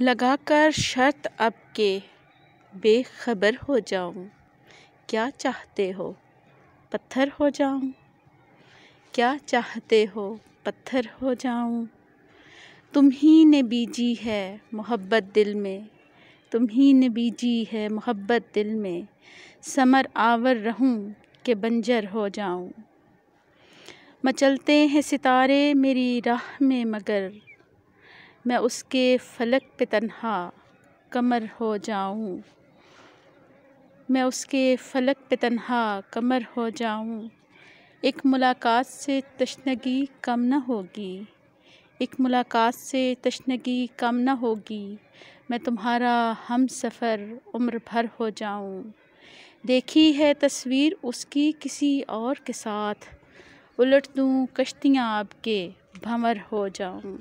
लगाकर शर्त अब के बेखबर हो जाऊं, क्या चाहते हो पत्थर हो जाऊं? क्या चाहते हो पत्थर हो जाऊं? तुम ही ने बीजी है मोहब्बत दिल में, तुम ही ने बीजी है मोहब्बत दिल में, समर आवर रहूं कि बंजर हो जाऊं। मचलते हैं सितारे मेरी राह में मगर मैं उसके फलक पे तन्हा कमर हो जाऊं। मैं उसके फलक पे तन्हा कमर हो जाऊं। एक मुलाकात से तशनगी कम न होगी, एक मुलाकात से तशनगी कम न होगी, मैं तुम्हारा हम सफ़र उम्र भर हो जाऊं। देखी है तस्वीर उसकी किसी और के साथ, उलट दूं कश्तियाँ अब के भंवर हो जाऊं।